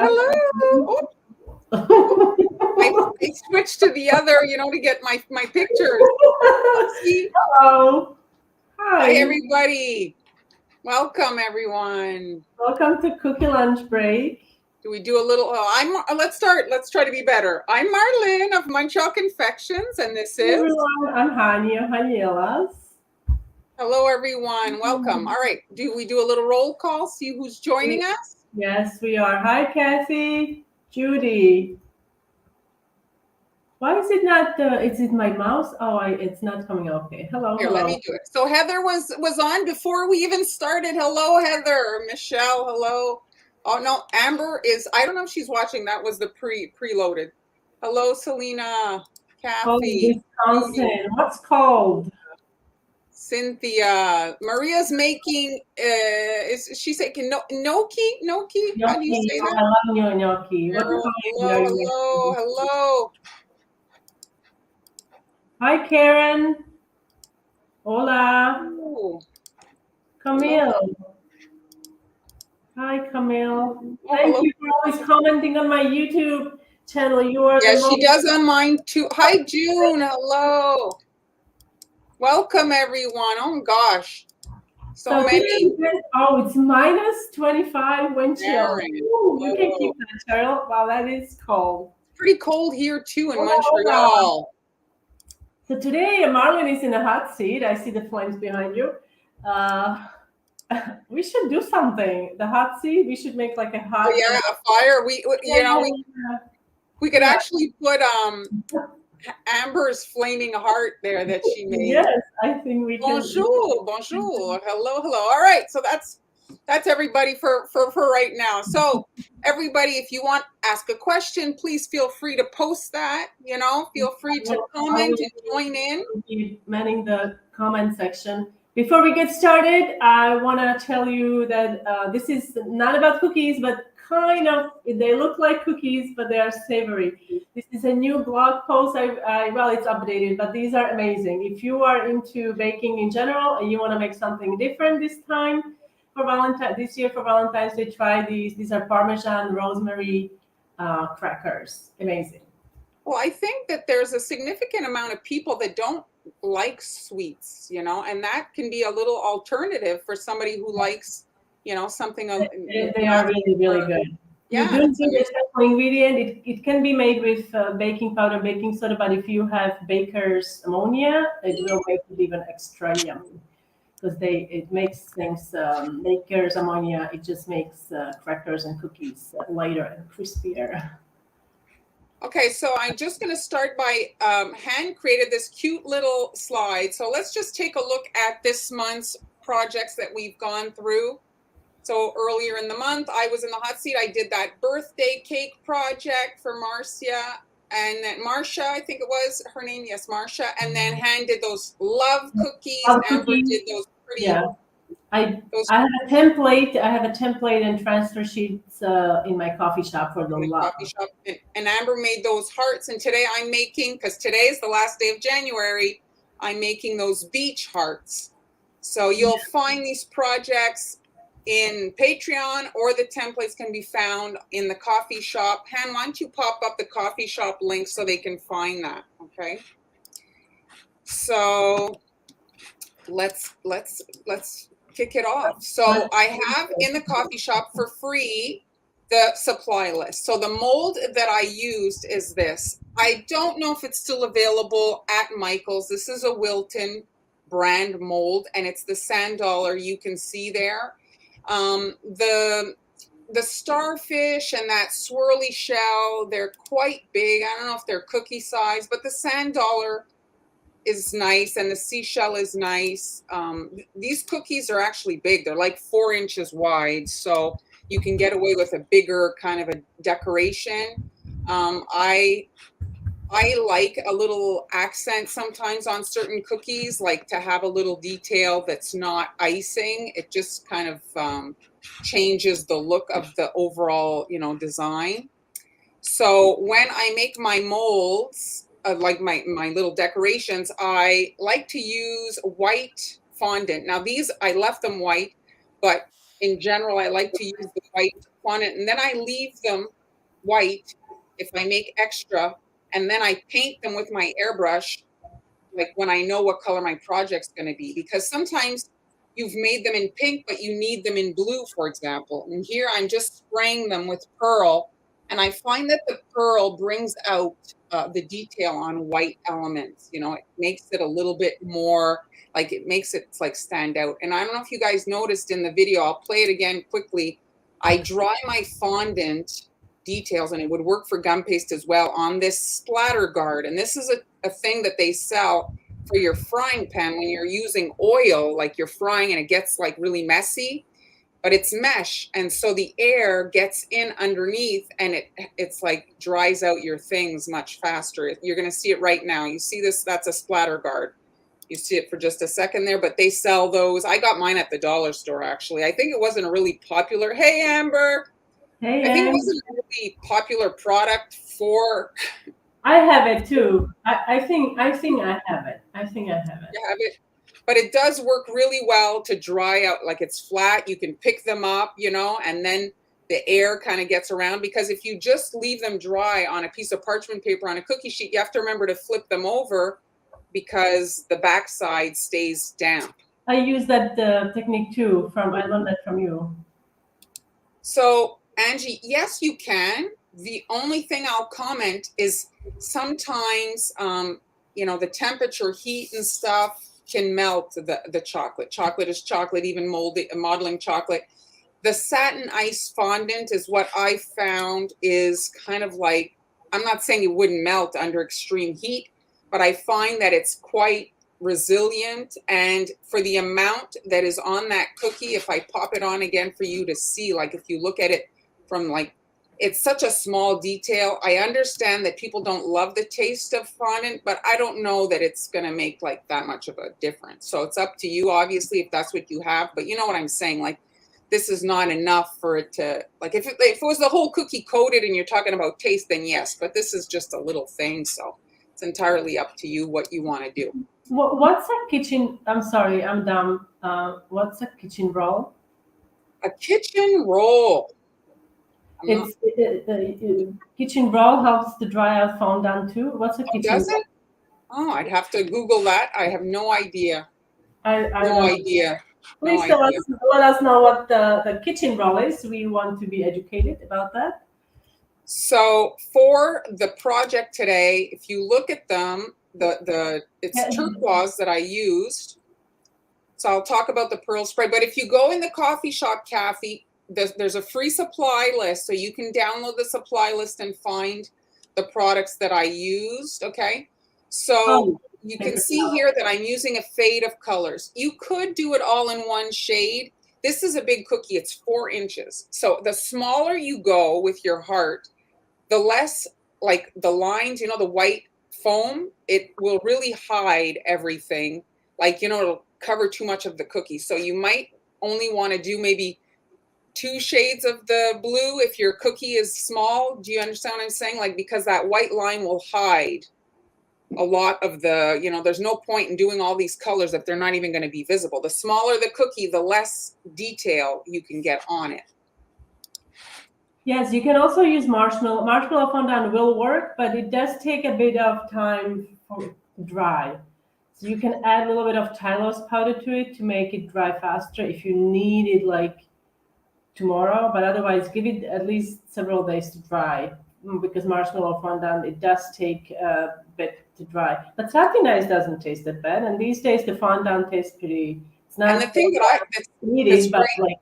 hello. I switched to the other, to get my pictures. See? Hello. Hi, everybody. Welcome, everyone. Welcome to Cookie Lunch Break. Do we do a little? Let's start. Let's try to be better. I'm Marlene of Munchak Confections, and this is. Everyone, I'm Hania Hanielas. Hello, everyone. Welcome. All right. Do we do a little roll call? See who's joining us? Yes, we are. Hi, Kathy. Judy. Why is it not? Is it my mouse? Oh, it's not coming. Okay. Hello. Here, hello. let me do it. So Heather was on before we even started. Hello, Heather. Michelle. Hello. Oh no, Amber is. I don't know if she's watching. That was the preloaded. Hello, Selena. Kathy. Wisconsin. What's called? Cynthia. Maria's making. Is she saying gnocchi? How do you say that? I love gnocchi. Hello. Hi, Karen. Hola. Oh. Camille. Hi, Camille. Thank you for always commenting on my YouTube channel. You are she does on mine too. Hi, June. Hello. Welcome, everyone. Oh, gosh. So many. Oh, it's minus 25 wind chill. You can keep that, Cheryl. Wow, that is cold. It's pretty cold here, too, in Montreal. So today, Marlene is in a hot seat. I see the flames behind you. We should do something. The hot seat. We should make like a hot. Oh, yeah, a fire. We could actually put Amber's flaming heart there that she made. Yes, I think we can. Bonjour. Hello. All right, so that's everybody for right now. So everybody, if you want to ask a question, please feel free to post that. Feel free to comment and join in. We'll manning the comment section. Before we get started, I want to tell you that this is not about cookies, but kind of, they look like cookies, but they are savory. This is a new blog post. Well, it's updated, but these are amazing. If you are into baking in general and you want to make something different this time for this year for Valentine's Day, try these. These are Parmesan rosemary crackers. Amazing. Well, I think that there's a significant amount of people that don't like sweets, and that can be a little alternative for somebody who likes, something. They are really, really good. Yeah. You don't need a special ingredient. It can be made with baking powder, baking soda, but if you have baker's ammonia, it will make it even extra yummy because it makes things, baker's ammonia, it just makes crackers and cookies lighter and crispier. Okay, so I'm just going to start by hand created this cute little slide. So let's just take a look at this month's projects that we've gone through. So earlier in the month, I was in the hot seat. I did that birthday cake project for Marcia, and then Marcia, I think it was her name. Yes, Marcia. And then Han did those love cookies. Amber did those pretty. Yeah. I have a template. I have a template and transfer sheets in my coffee shop for the love. And Amber made those hearts. And today I'm making, because today is the last day of January, I'm making those beach hearts. So you'll find these projects in Patreon, or the templates can be found in the coffee shop. Han, why don't you pop up the coffee shop link so they can find that? Okay. So let's kick it off. So I have in the coffee shop for free the supply list. So the mold that I used is this. I don't know if it's still available at Michael's. This is a Wilton brand mold, and it's the sand dollar you can see there. The starfish and that swirly shell, they're quite big. I don't know if they're cookie size, but the sand dollar is nice, and the seashell is nice. These cookies are actually big. They're like 4 inches wide, so you can get away with a bigger kind of a decoration. I like a little accent sometimes on certain cookies, like to have a little detail that's not icing. It just kind of changes the look of the overall, design. So when I make my molds, like my little decorations, I like to use white fondant. Now these, I left them white, but in general, I like to use the white fondant, and then I leave them white if I make extra, and then I paint them with my airbrush, like when I know what color my project's going to be, because sometimes you've made them in pink, but you need them in blue, for example. And here I'm just spraying them with pearl, and I find that the pearl brings out the detail on white elements. You know, it makes it a little bit more, like it makes it like stand out. And I don't know if you guys noticed in the video, I'll play it again quickly. I dry my fondant details, and it would work for gum paste as well, on this splatter guard. And this is a thing that they sell for your frying pan when you're using oil, like you're frying and it gets like really messy, but it's mesh, and so the air gets in underneath, and it's like dries out your things much faster. You're going to see it right now. You see this? That's a splatter guard. You see it for just a second there, but they sell those. I got mine at the dollar store, actually. I think it wasn't a really popular. Hey, Amber. Hey, I think it wasn't a really popular product for. I have it too. I think I have it. I think I have it. You have it, but it does work really well to dry out. Like it's flat. You can pick them up, you know, and then the air kind of gets around, because if you just leave them dry on a piece of parchment paper on a cookie sheet, you have to remember to flip them over because the backside stays damp. I use that technique too. I learned that from you. So, Angie, yes, you can. The only thing I'll comment is sometimes, you know, the temperature, heat and stuff can melt the chocolate. Chocolate is chocolate, even modeling chocolate. The satin ice fondant is what I found is kind of like, I'm not saying it wouldn't melt under extreme heat, but I find that it's quite resilient. And for the amount that is on that cookie, if I pop it on again for you to see, like if you look at it from like, it's such a small detail. I understand that people don't love the taste of fondant, but I don't know that it's going to make like that much of a difference. So it's up to you, obviously, if that's what you have. But you know what I'm saying? Like, this is not enough for it to, like, if it was the whole cookie coated and you're talking about taste, then yes. But this is just a little thing. So it's entirely up to you what you want to do. What's a kitchen? I'm sorry, I'm dumb. What's a kitchen roll? A kitchen roll. It's kitchen roll helps to dry out fondant too. What's a kitchen? Does it? Oh, I'd have to Google that. I have no idea. No idea. Please let us know what the kitchen roll is. We want to be educated about that. So for the project today, if you look at them, it's turquoise that I used. So I'll talk about the pearl spray. But if you go in the coffee shop, Kathy, there's a free supply list. So you can download the supply list and find the products that I used. Okay. So you can see here that I'm using a fade of colors. You could do it all in one shade. This is a big cookie. It's 4 inches. So the smaller you go with your heart, the less like the lines, you know, the white foam, it will really hide everything. Like, you know, it'll cover too much of the cookie. So you might only want to do maybe 2 shades of the blue if your cookie is small. Do you understand what I'm saying? Like, because that white line will hide a lot of the, you know, there's no point in doing all these colors if they're not even going to be visible. The smaller the cookie, the less detail you can get on it. Yes, you can also use marshmallow. Marshmallow fondant will work, but it does take a bit of time to dry. So you can add a little bit of Tylose powder to it to make it dry faster if you need it like tomorrow, but otherwise give it at least several days to dry, because marshmallow fondant, it does take a bit to dry. But satin ice doesn't taste that bad, and these days the fondant tastes pretty. It's not. And the thing that's needed, but like.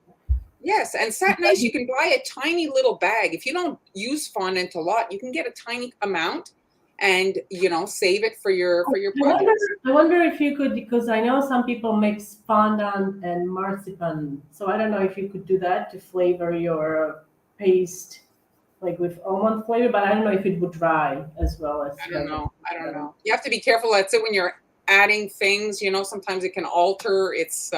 Yes, and satin ice, you can buy a tiny little bag. If you don't use fondant a lot, you can get a tiny amount and, you know, save it for your project. I wonder if you could, because I know some people mix fondant and marzipan. So I don't know if you could do that to flavor your paste, like with almond flavor, but I don't know if it would dry as well as. I don't know. You have to be careful. That's it when you're adding things, you know, sometimes it can alter. It's,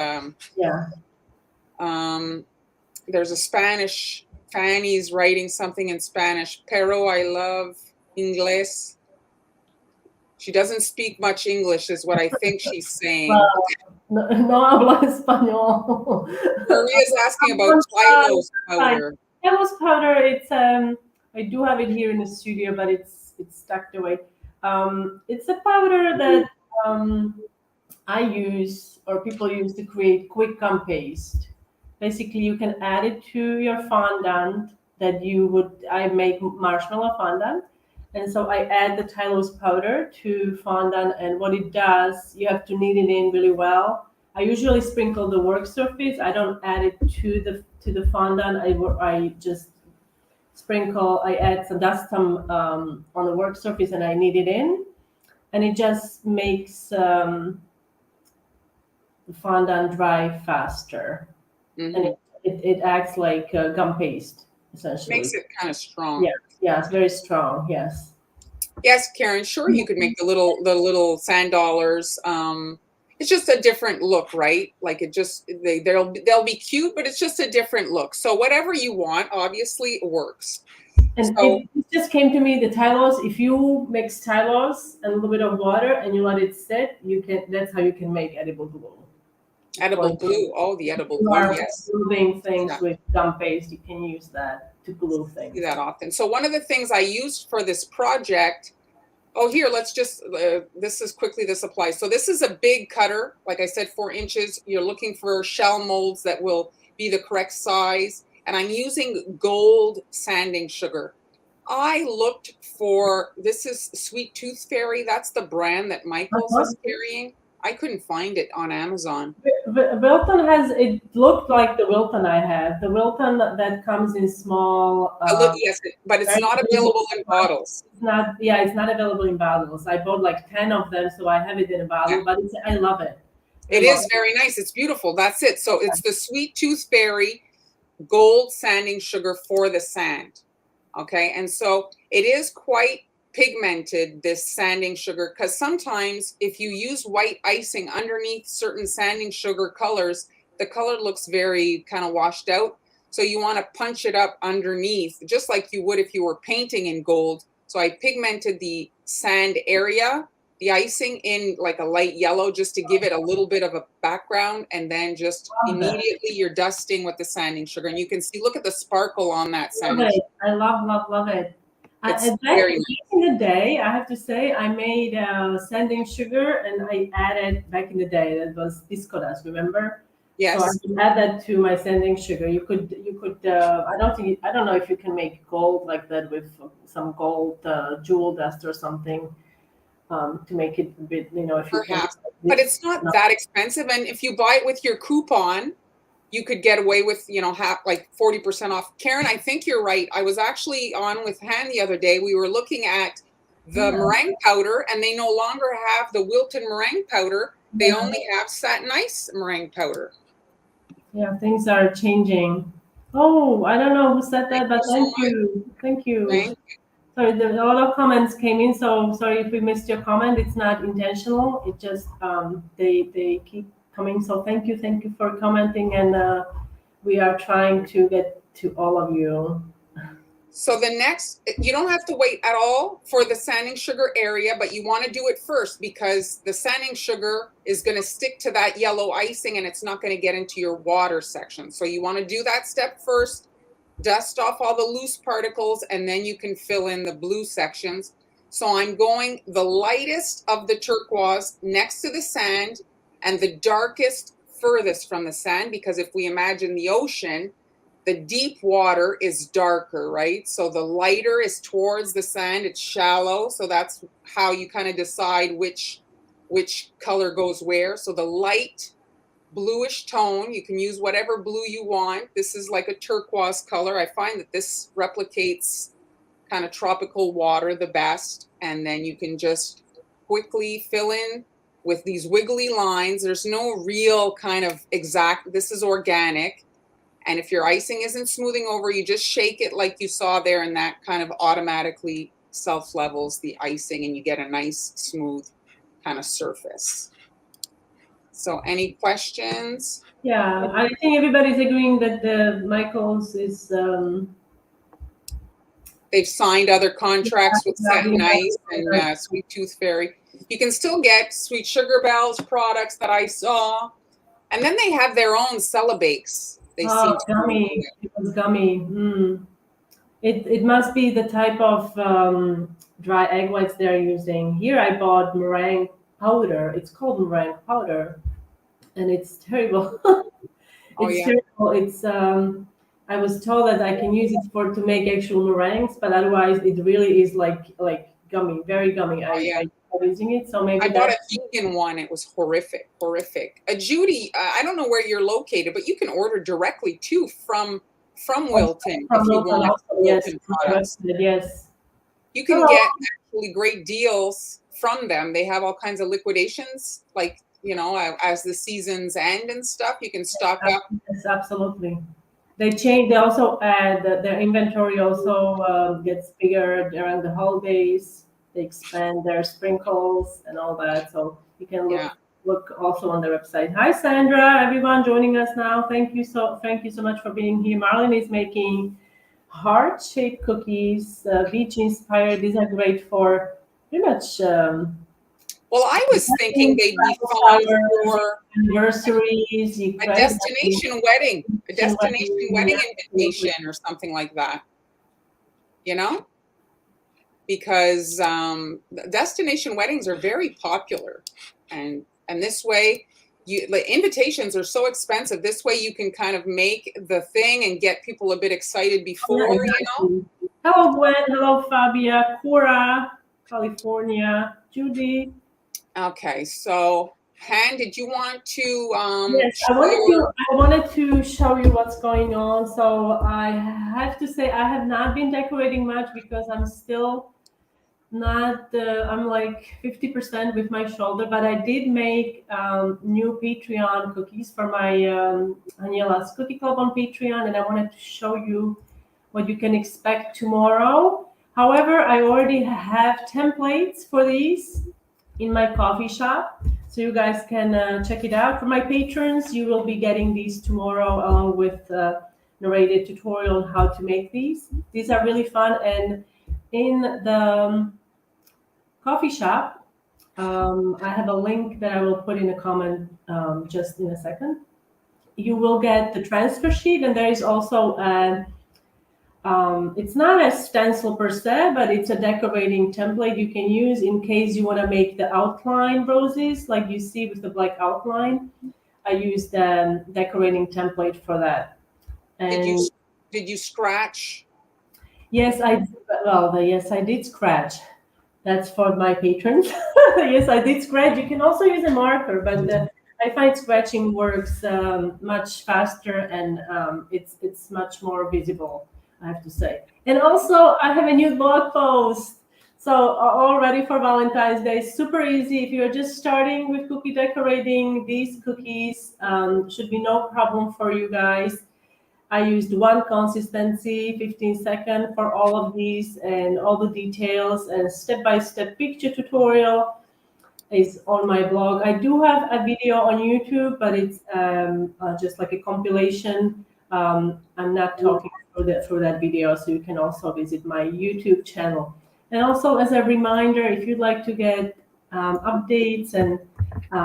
there's a Spanish, Fanny's writing something in Spanish. Pero I love Inglés. She doesn't speak much English is what I think she's saying. No hablo español. Maria's asking about Tylose powder. Tallows powder. It's I do have it here in the studio, but it's tucked away. It's a powder that I use or people use to create quick gum paste. Basically, you can add it to your fondant that you would. I make marshmallow fondant, and so I add the Tylose powder to fondant. And what it does, you have to knead it in really well. I usually sprinkle the work surface. I don't add it to the fondant. I just sprinkle. I add some dust some on the work surface, and I knead it in, and it just makes the fondant dry faster, and it acts like gum paste essentially. Makes it kind of strong. Yeah, it's very strong. Yes. Yes, Karen. Sure, you could make the little sand dollars. It's just a different look, right? Like it just they'll be cute, but it's just a different look. So whatever you want, obviously, works. And So, it just came to me, the Tylose, if you mix Tylose and a little bit of water and you let it sit, you can. That's how you can make edible glue. edible glue. Oh, the edible You glue. are Yes. gluing things with gum paste. You can use that to glue things. Do that often. So one of the things I used for this project. Oh, here, let's just, this is quickly, this applies. So this is a big cutter. Like I said, 4 inches. You're looking for shell molds that will be the correct size. And I'm using gold sanding sugar. I looked for, this is Sweet Tooth Fairy. That's the brand that Michael's is carrying. I couldn't find it on Amazon. Wilton has, it looked like the Wilton I have. The Wilton that comes in small. Yes, but it's not available in bottles. It's not, it's not available in bottles. I bought like 10 of them, so I have it in a bottle, but I love it. It is very nice. It's beautiful. That's it. So it's the Sweet Tooth Fairy gold sanding sugar for the sand. Okay. And so it is quite pigmented, this sanding sugar, because sometimes if you use white icing underneath certain sanding sugar colors, the color looks very kind of washed out. So you want to punch it up underneath, just like you would if you were painting in gold. So I pigmented the sand area, the icing in like a light yellow, just to give it a little bit of a background. And then just immediately you're dusting with the sanding sugar. And you can see, look at the sparkle on that sanding sugar. I love it. Back in the day, I have to say, I made sanding sugar, and I added back in the day that was disco dust. Remember? Yes. So I could add that to my sanding sugar. You could. I don't know if you can make gold like that with some gold jewel dust or something to make it a bit. If perhaps, but it's not that expensive, and if you buy it with your coupon, you could get away with, half, like 40% off. Karen, I think you're right. I was actually on with Han the other day. We were looking at the meringue powder, and they no longer have the Wilton meringue powder. They only have Satin Ice meringue powder. Yeah, things are changing. Oh, I don't know who said that, but thank you. Thank you. Sorry, a lot of comments came in, so sorry if we missed your comment. It's not intentional. It just, they keep coming. So thank you for commenting, and we are trying to get to all of you. So the next, you don't have to wait at all for the sanding sugar area, but you want to do it first because the sanding sugar is going to stick to that yellow icing and it's not going to get into your water section. So you want to do that step first, dust off all the loose particles, and then you can fill in the blue sections. So I'm going the lightest of the turquoise next to the sand and the darkest furthest from the sand, because if we imagine the ocean, the deep water is darker, right? So the lighter is towards the sand, it's shallow. So that's how you kind of decide which color goes where. So the light bluish tone, you can use whatever blue you want. This is like a turquoise color. I find that this replicates kind of tropical water the best. And then you can just quickly fill in with these wiggly lines. There's no real kind of exact, this is organic. And if your icing isn't smoothing over, you just shake it like you saw there, and that kind of automatically self-levels the icing and you get a nice smooth kind of surface. So any questions? Yeah, I think everybody's agreeing that the Michaels is... They've signed other contracts with Satin Ice and Sweet Tooth Fairy. You can still get Sweet Sugar Bells products that I saw. And then they have their own Celebakes. They seem yummy. was gummy. It must be the type of dry egg whites they're using. Here I bought meringue powder. It's called meringue powder, and it's terrible. Oh It's yeah. terrible. It's I was told that I can use it to make actual meringues, but otherwise it really is like gummy, very gummy. Oh yeah. I'm using it, so maybe I bought that. a vegan one. It was horrific, horrific. Judy, I don't know where you're located, but you can order directly too from Wilton if From you Wilton want also, yes, Wilton from the products. website, yes. You can Hello. get actually great deals from them. They have all kinds of liquidations, like, you know, as the seasons end and stuff. You can stock up. Yes, absolutely. They change. They also add their inventory also gets bigger during the holidays. They expand their sprinkles and all that, so you can Yeah. look also on their website. Hi, Sandra, everyone joining us now. Thank you so much for being here. Marlene is making heart-shaped cookies, beach inspired. These are great for pretty much. Well, I was thinking they'd be fun for anniversaries, a destination wedding, invitation or something like that. You know, because destination weddings are very popular, and this way, the invitations are so expensive. This way, you can kind of make the thing and get people a bit excited before. You know. Hello, Gwen. Hello, Fabia. Cora, California. Judy. Okay, so Han, did you want to? Yes, I wanted to show you what's going on. So I have to say I have not been decorating much because I'm still not. I'm like 50% with my shoulder, but I did make new Patreon cookies for my Aniela's Cookie Club on Patreon, and I wanted to show you what you can expect tomorrow. However, I already have templates for these in my coffee shop, so you guys can check it out. For my patrons, you will be getting these tomorrow along with narrated tutorial on how to make these. These are really fun, and in the coffee shop, I have a link that I will put in a comment just in a second. You will get the transfer sheet, and there is also it's not a stencil per se, but it's a decorating template you can use in case you want to make the outline roses like you see with the black outline. I used the decorating template for that. And did you scratch? Yes, yes, I did scratch. That's for my patrons. Yes, I did scratch. You can also use a marker, but I find scratching works much faster, and it's much more visible, I have to say. And also, I have a new blog post. So all ready for Valentine's Day. Super easy. If you're just starting with cookie decorating, these cookies should be no problem for you guys. I used one consistency, 15-second for all of these, and all the details and step-by-step picture tutorial is on my blog. I do have a video on YouTube, but it's just like a compilation. I'm not talking through that video, so you can also visit my YouTube channel. And also, as a reminder, if you'd like to get updates and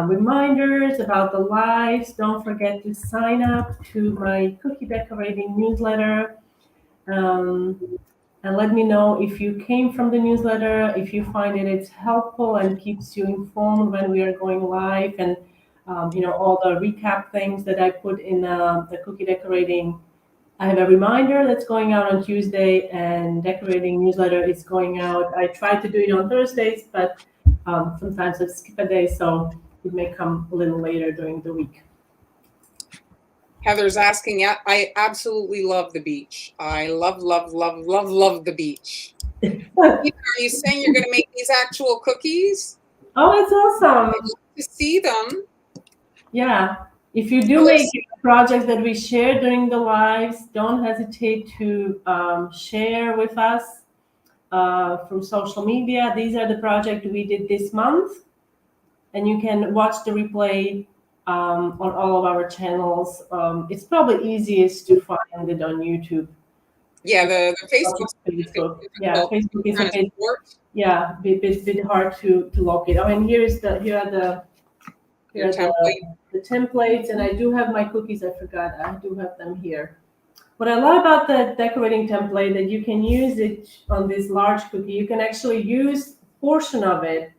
reminders about the lives, don't forget to sign up to my cookie decorating newsletter. And let me know if you came from the newsletter, if you find it's helpful and keeps you informed when we are going live, and all the recap things that I put in the cookie decorating. I have a reminder that's going out on Tuesday, and decorating newsletter is going out. I try to do it on Thursdays, but sometimes I skip a day, so it may come a little later during the week. Heather's asking, yeah, I absolutely love the beach. I love the beach. Are you saying you're going to make these actual cookies? Oh, it's awesome. I'd love to see them. Yeah. If you do make projects that we share during the lives, don't hesitate to share with us from social media. These are the projects we did this month, and you can watch the replay on all of our channels. It's probably easiest to find it on YouTube. Yeah, the Facebook. Yeah, Facebook is a bit hard to locate. I mean, here are the templates, and I do have my cookies. I forgot. I do have them here. What I love about the decorating template that you can use it on this large cookie. You can actually use a portion of it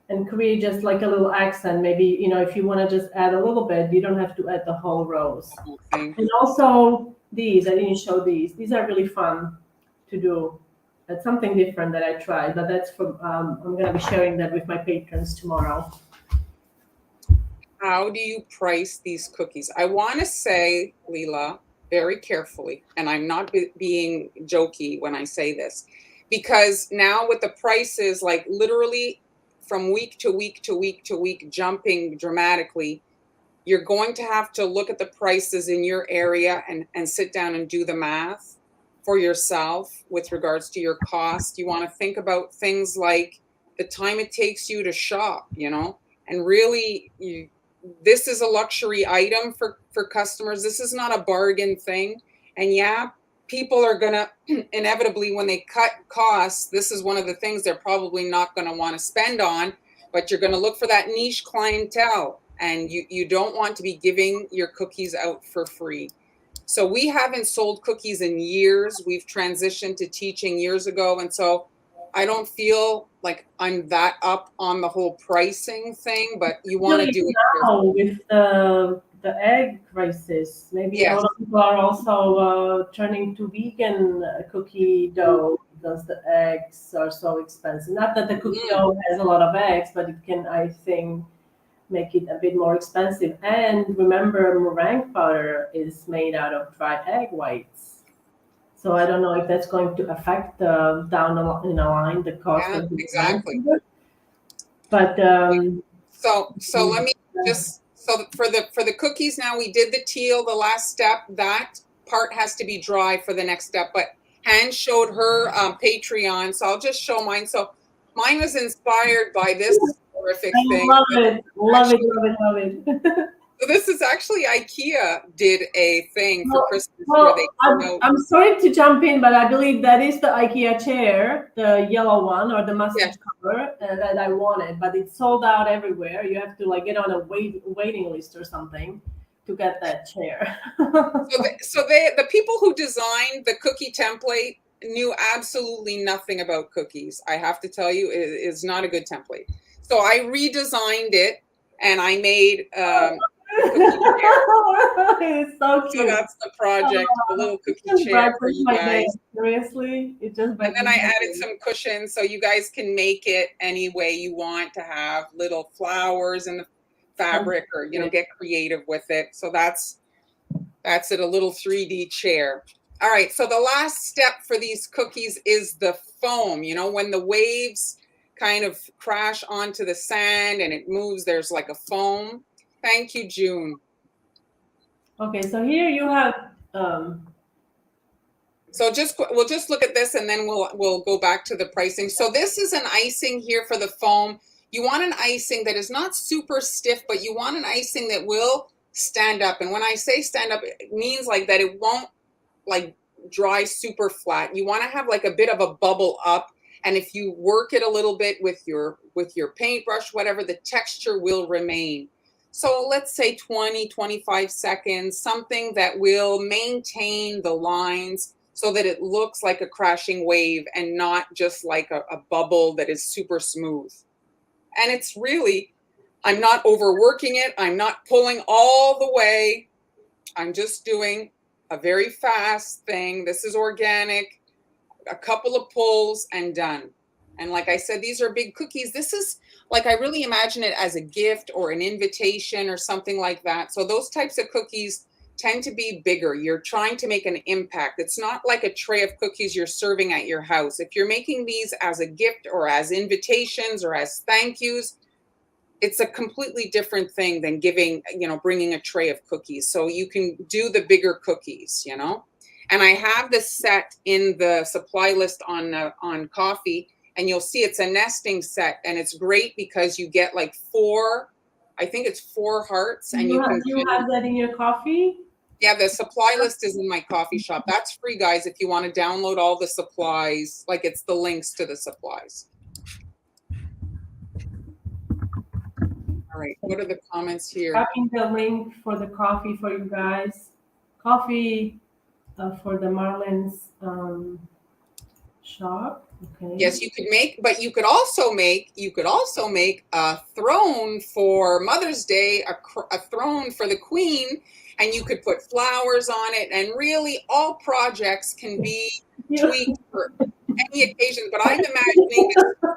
and create just like a little accent. Maybe, you know, if you want to just add a little bit, you don't have to add the whole rose. thing. And also these, I didn't show these. These are really fun to do. That's something different that I tried, but that's from, I'm going to be sharing that with my patrons tomorrow. How do you price these cookies? I want to say, Leela, very carefully, and I'm not being jokey when I say this, because now with the prices, like literally from week to week to week to week, jumping dramatically, you're going to have to look at the prices in your area and sit down and do the math for yourself with regards to your cost. You want to think about things like the time it takes you to shop, you know, and really this is a luxury item for customers. This is not a bargain thing. And yeah, people are going to inevitably, when they cut costs, this is one of the things they're probably not going to want to spend on, but you're going to look for that niche clientele, and you don't want to be giving your cookies out for free. So we haven't sold cookies in years. We've transitioned to teaching years ago. And so I don't feel like I'm that up on the whole pricing thing, but you want to do it now with the egg crisis. Maybe a lot of people are also turning to vegan cookie dough because the eggs are so expensive. Not that the cookie dough has a lot of eggs, but it can, I think, make it a bit more expensive. And remember, meringue powder is made out of dry egg whites. So I don't know if that's going to affect down the line the cost of the exactly. But so let me just for the cookies now, we did the teal, the last step. That part has to be dry for the next step. But Han showed her Patreon, so I'll just show mine. So mine was inspired by this horrific thing. Love it. So this is actually IKEA did a thing for Christmas where they I'm sorry to jump in, but I believe that is the IKEA chair, the yellow one or the mustard color that I wanted, but it's sold out everywhere. You have to like get on a waiting list or something to get that chair. So the people who designed the cookie template knew absolutely nothing about cookies. I have to tell you, it is not a good template. So I redesigned it and I made it's so cute. So that's the project, a little cookie chair for you guys. Seriously, it just. And then I added some cushions so you guys can make it any way you want to have little flowers in the fabric, or get creative with it. So that's it, a little 3D chair. All right, so the last step for these cookies is the foam. When the waves kind of crash onto the sand and it moves, there's like a foam. Thank you, June. Okay, so here you have. So we'll just look at this and then we'll go back to the pricing. So this is an icing here for the foam. You want an icing that is not super stiff, but you want an icing that will stand up. And when I say stand up, it means like that it won't like dry super flat. You want to have like a bit of a bubble up. And if you work it a little bit with your paintbrush, whatever, the texture will remain. So let's say 20, 25 seconds, something that will maintain the lines so that it looks like a crashing wave and not just like a bubble that is super smooth. And it's really, I'm not overworking it. I'm not pulling all the way. I'm just doing a very fast thing. This is organic, a couple of pulls and done. And like I said, these are big cookies. This is like, I really imagine it as a gift or an invitation or something like that. So those types of cookies tend to be bigger. You're trying to make an impact. It's not like a tray of cookies you're serving at your house. If you're making these as a gift or as invitations or as thank yous, it's a completely different thing than bringing a tray of cookies. So you can do the bigger cookies, And I have this set in the supply list on coffee. And you'll see it's a nesting set, and it's great because you get like 4 hearts. And you have that in your coffee? Yeah, the supply list is in my coffee shop. That's free, guys, if you want to download all the supplies. Like, it's the links to the supplies. All right, what are the comments here? Dropping the link for the coffee for you guys. Coffee. for the Marlin's shop. Okay. Yes, you could make, but you could also make a throne for Mother's Day, a throne for the Queen, and you could put flowers on it. And really, all projects can be tweaked for any occasion. But I'm imagining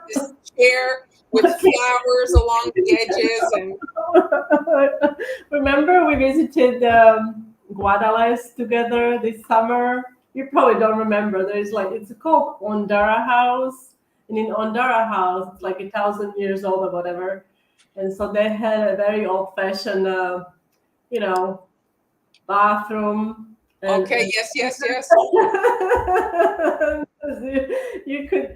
this chair with flowers along the edges. And remember, we visited Guadalajara together this summer. You probably don't remember. There's it's called Ondara House, and in Ondara House, it's like 1,000 years old or whatever. And so they had a very old-fashioned, bathroom. Okay, yes. You could.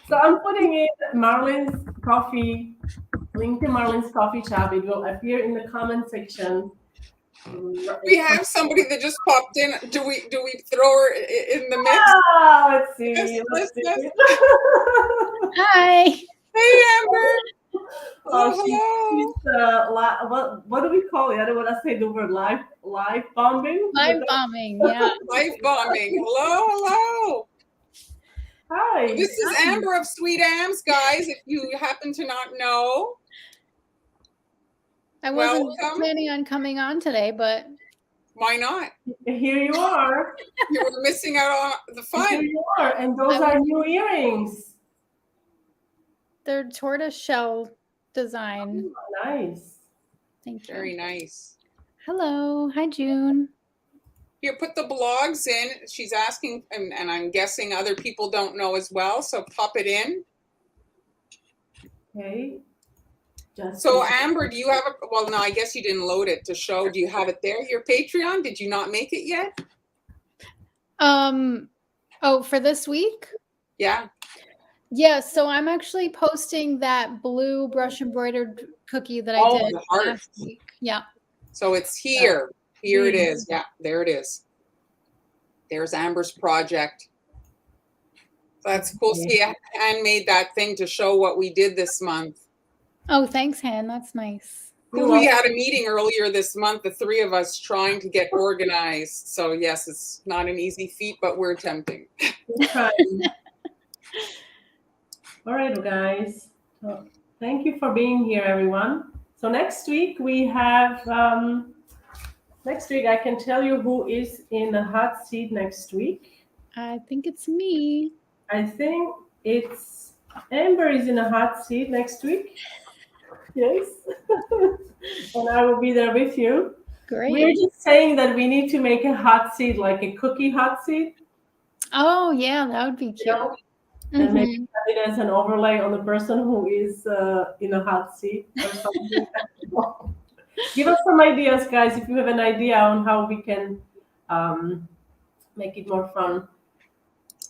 So I'm putting in Marlin's Coffee, link to Marlin's Coffee Shop. It will appear in the comment section. We have somebody that just popped in. Do we throw her in the mix? Let's see. Yes. Hi. Hey, Amber. Hello. What do we call it? I don't want to say the word live bombing. Live bombing, yeah. Live bombing. Hello. Hi. This is Amber of Sweet Ams, guys. If you happen to not know. I wasn't planning on coming on today, but why not? Here you are. You were missing out on the fun. Here you are, and those are new earrings. They're tortoise shell design. Oh, nice. Thank you. Very nice. Hello. Hi, June. Here, put the blogs in. She's asking, and I'm guessing other people don't know as well, so pop it in. Okay. So Amber, do you have well, no, I guess you didn't load it to show. Do you have it there? Your Patreon? Did you not make it yet? Oh, for this week? Yeah. Yeah, so I'm actually posting that blue brush embroidered cookie that I did last week. Yeah. So it's here. Here it is. Yeah, there it is. There's Amber's project. That's cool. See, Anne made that thing to show what we did this month. Oh, thanks, Han. That's nice. We had a meeting earlier this month, the three of us trying to get organized. So yes, it's not an easy feat, but we're attempting. All right, guys. So thank you for being here, everyone. So next week we have, I can tell you who is in the hot seat next week. I think it's me. I think it's Amber is in a hot seat next week. Yes. And I will be there with you. Great. We're just saying that we need to make a hot seat, like a cookie hot seat. Oh, yeah, that would be cute. And maybe have it as an overlay on the person who is in a hot seat or something. Give us some ideas, guys, if you have an idea on how we can make it more fun.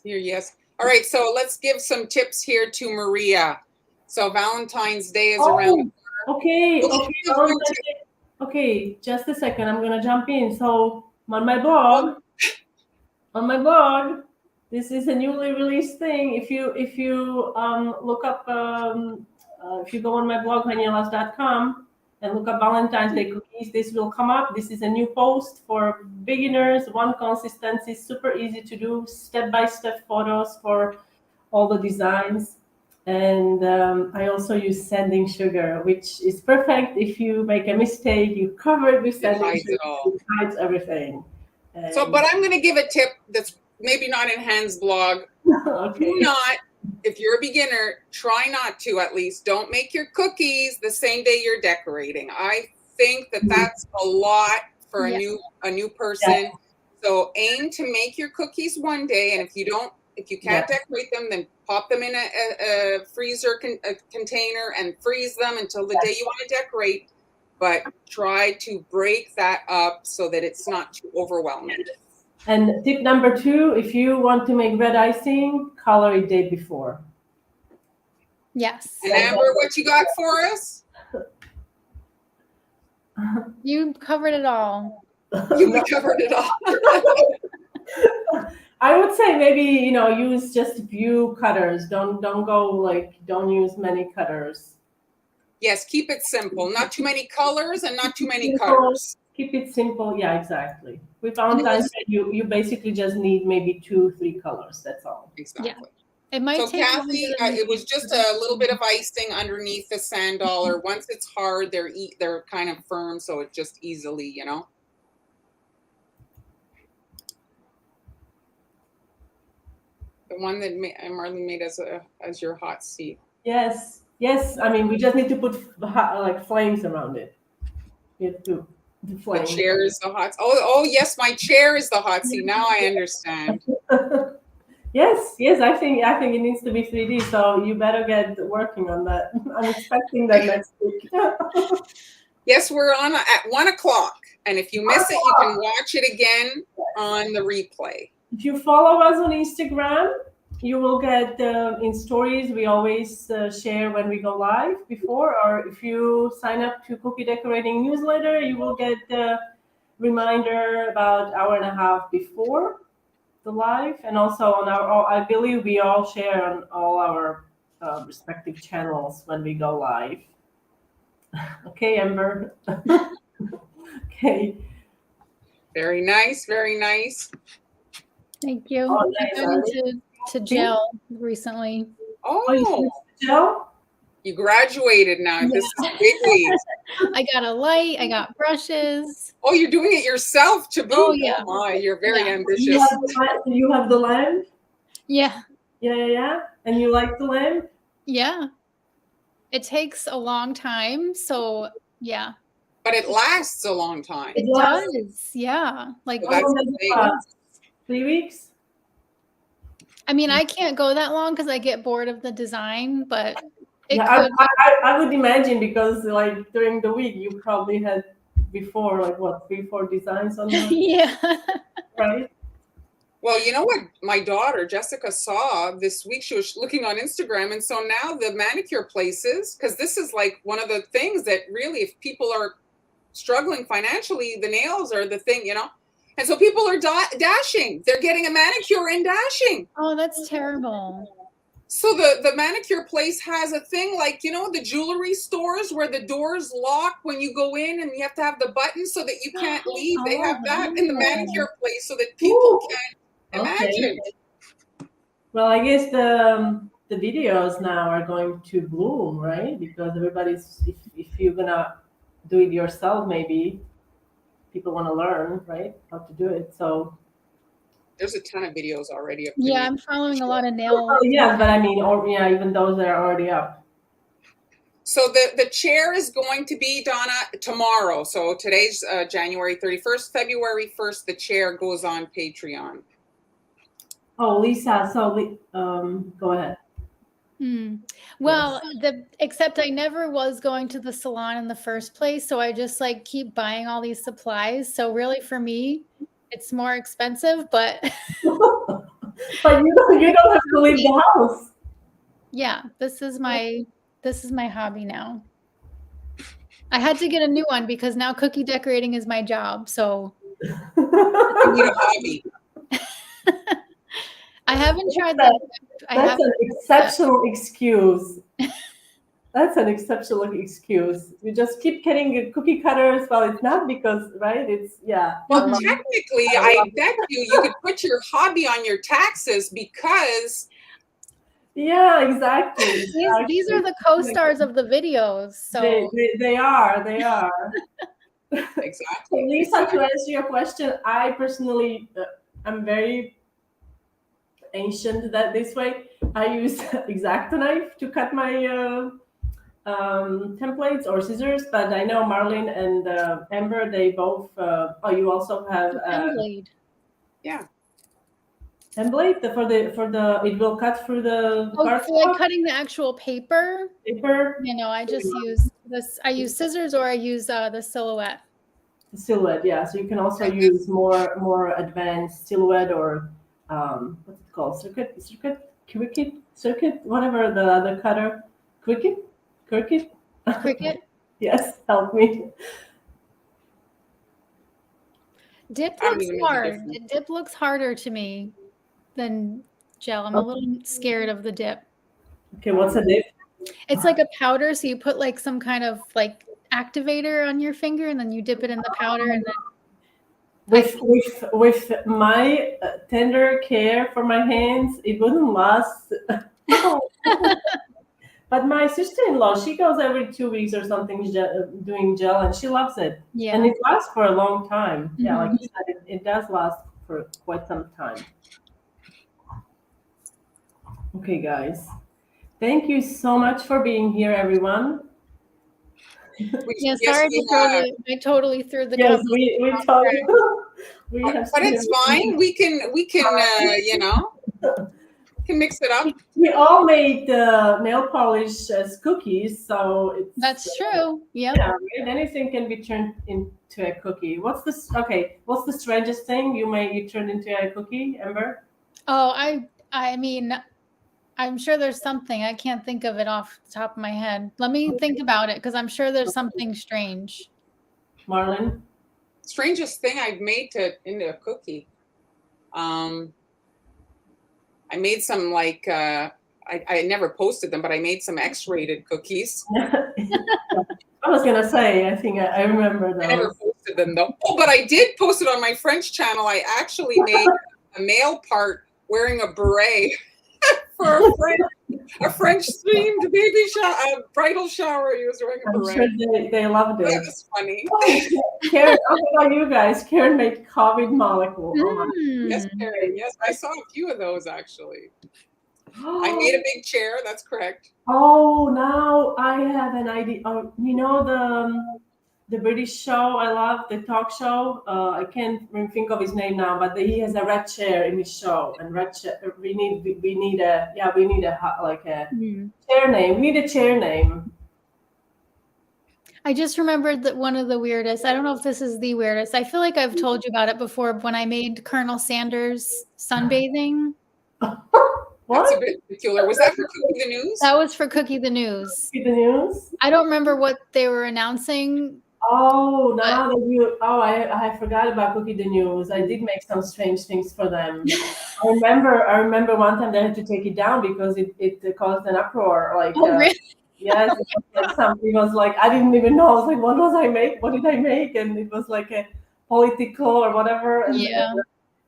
Here, yes. All right, so let's give some tips here to Maria. So Valentine's Day is around. Okay, just a second. I'm going to jump in. So on my blog, this is a newly released thing. If you look up, if you go on my blog, hanielas.com, and look up Valentine's Day cookies, this will come up. This is a new post for beginners, one consistency, super easy to do, step-by-step photos for all the designs. And I also use sanding sugar, which is perfect. If you make a mistake, you cover it with sanding sugar. It hides everything. But I'm going to give a tip that's maybe not in Han's blog. Okay. Do not, if you're a beginner, try not to at least. Don't make your cookies the same day you're decorating. I think that that's a lot for a new person. Yeah. So aim to make your cookies one day, and if you can't decorate them, then pop them in a freezer container and freeze them until the day you want to decorate. But try to break that up so that it's not too overwhelming. And tip number 2, if you want to make red icing, color it day before. Yes. And Amber, what you got for us? You covered it all. You covered it all. I would say maybe, use just a few cutters. Don't use many cutters. Yes, keep it simple. Not too many colors and not too many cutters. Keep it simple. Yeah, exactly. With Fondant, you basically just need maybe 2-3 colors. That's all. Exactly. Yeah. It might So take Kathy, it was just a little bit of icing underneath the sand dollar. Once it's hard, they're kind of firm, so it just easily, you know. The one that Marlene made as your hot seat. Yes, yes. I mean, we just need to put like flames around it. You have to the The flame. chair is the hot. Oh yes, my chair is the hot seat. Now I understand. Yes, yes. I think it needs to be 3D. So you better get working on that. I'm expecting that next week. Yes, we're on at 1 o'clock, and if you miss it, you can watch it again on the replay. If you follow us on Instagram, you will get in stories. We always share when we go live before, or if you sign up to Cookie Decorating newsletter, you will get the reminder about hour and a half before the live, and also on our. I believe we all share on all our respective channels when we go live. Okay, Amber. Okay. Very nice, very nice. Thank you. Oh, I got into gel recently. Oh, Gel? you graduated now. This is big leagues. I got a light. I got brushes. Oh, you're doing it yourself to boot. Oh, yeah. Oh my, you're very ambitious. You have the lamp? Yeah. Yeah. And you like the lamp? Yeah. It takes a long time. So, yeah. But it lasts a long time. It does. Yeah. Like, So that's the thing. 3 weeks? I mean, I can't go that long because I get bored of the design, but I would imagine, because like during the week you probably had before, like what, 3-4 designs on there? Yeah. Right? Well, you know what my daughter Jessica saw this week? She was looking on Instagram, and so now the manicure places, because this is like one of the things that really, if people are struggling financially, the nails are the thing, you know. And so people are dashing. They're getting a manicure and dashing. Oh, that's terrible. So the manicure place has a thing like, you know, the jewelry stores where the doors lock when you go in and you have to have the button so that you can't leave. They have that in the manicure place so that people can't imagine. Well, I guess the videos now are going to bloom, right? Because everybody's, if you're gonna do it yourself, maybe people want to learn, right, how to do it. So there's a ton of videos already up. Yeah, I'm following a lot of nail. Oh, yeah, but I mean, even those that are already up. So the chair is going to be, Donna, tomorrow. So today's January 31st, February 1st, the chair goes on Patreon. Oh, Lisa, so go ahead. Well, except I never was going to the salon in the first place, so I just like keep buying all these supplies. So really, for me, it's more expensive, but but you don't have to leave the house. Yeah, this is my hobby now. I had to get a new one because now cookie decorating is my job. So you need a hobby. I haven't tried that. That's an exceptional excuse. That's an exceptional excuse. You just keep getting cookie cutters. Well, it's not because, right? It's, yeah. Well, technically, I bet you could put your hobby on your taxes because. Yeah, exactly. These are the co-stars of the videos. So they are. Exactly. Lisa, to answer your question, I personally, I'm very ancient that this way. I use X-Acto knife to cut my templates, or scissors, but I know Marlene and Amber, they both. You also have pen blade. Yeah. Pen blade for the it will cut through the. Oh, for like cutting the actual paper. You know, I just use this. I use scissors, or I use the silhouette. The silhouette, yeah. So you can also use more advanced silhouette, or what's it called? Circuit, whatever the other cutter. Cricut? Yes, help me. Dip looks hard. Dip looks harder to me than gel. I'm a little scared of the dip. Okay, what's a dip? It's like a powder, so you put like some kind of like activator on your finger, and then you dip it in the powder, and then with my tender care for my hands, it wouldn't last. No. But my sister-in-law, she goes every 2 weeks or something doing gel, and she loves it. yeah. And it lasts for a long time. Yeah, like Mhm. you said, it does last for quite some time. Okay, guys. Thank you so much for being here, everyone. Yeah, sorry I totally threw the Yes, cup. we talked. We have but it's fine. We can you know, can mix it up. We all made nail polish as cookies, so it's That's true. Yep. Yeah, right? Anything can be turned into a cookie. What's this? Okay, what's the strangest thing you turned into a cookie, Amber? Oh, I mean, I'm sure there's something. I can't think of it off the top of my head. Let me think about it, because I'm sure there's something strange. Marlon? Strangest thing I've made into a cookie. I made some like I never posted them, but I made some X-rated cookies. I was gonna say, I think I remember those. I never posted them though. Oh, but I did post it on my French channel. I actually made a male part wearing a beret for a French themed baby shower, bridal shower. He was wearing a I'm beret. sure they loved it. That was funny. Karen, how about you guys? Karen made COVID molecule. Oh my. Yes, Karen. Yes, I saw a few of those actually. I made a big chair. That's correct. Oh, now I have an idea. Oh, you know the British show I love, the talk show. I can't even think of his name now, but he has a red chair in his show, and red chair. We need a like a chair name. We need a chair name. I just remembered that one of the weirdest. I don't know if this is the weirdest. I feel like I've told you about it before. When I made Colonel Sanders sunbathing. What? That's a bit peculiar. Was that for Cookie the News? That was for Cookie the News. Cookie the News? I don't remember what they were announcing. Oh, now that you... Oh, I forgot about Cookie the News. I did make some strange things for them. I remember one time they had to take it down because it caused an uproar. Like, Really? Yes, something was like, I didn't even know. I was like, what did I make? And it was like a political or whatever. And Yeah.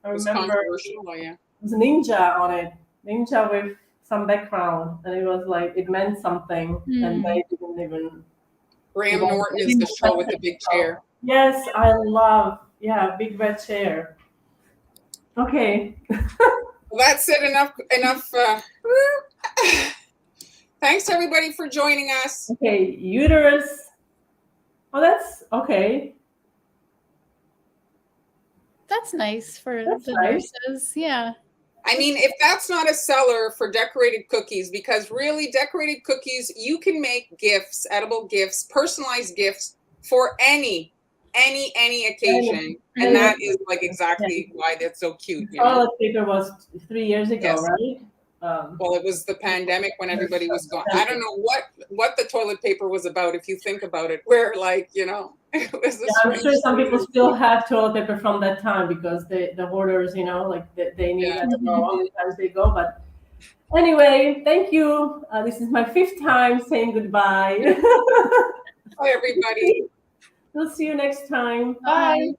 I It was remember controversial. Oh, yeah. it was ninja on it. Ninja with some background, and it was like it meant something, and they didn't even. Graham Norton is the show with the big chair. Yes, I love. Yeah, big red chair. Okay. Well, that's it. Enough. Thanks everybody for joining us. Okay, uterus. Oh, that's okay. That's nice for That's the nice. nurses. Yeah. I mean, if that's not a seller for decorated cookies, because really decorated cookies, you can make gifts, edible gifts, personalized gifts for any occasion. And that is like exactly why that's so cute. You know? Toilet paper was 3 years ago, Yes. right? Well, it was the pandemic when everybody was gone. I don't know what the toilet paper was about, if you think about it, where like, you know, it was I'm sure some people still have toilet paper from that time because the hoarders, you know, like they need, I don't know how many times they go. But anyway, thank you. This is my 5th time saying goodbye. Bye, everybody. We'll see you next time. Bye.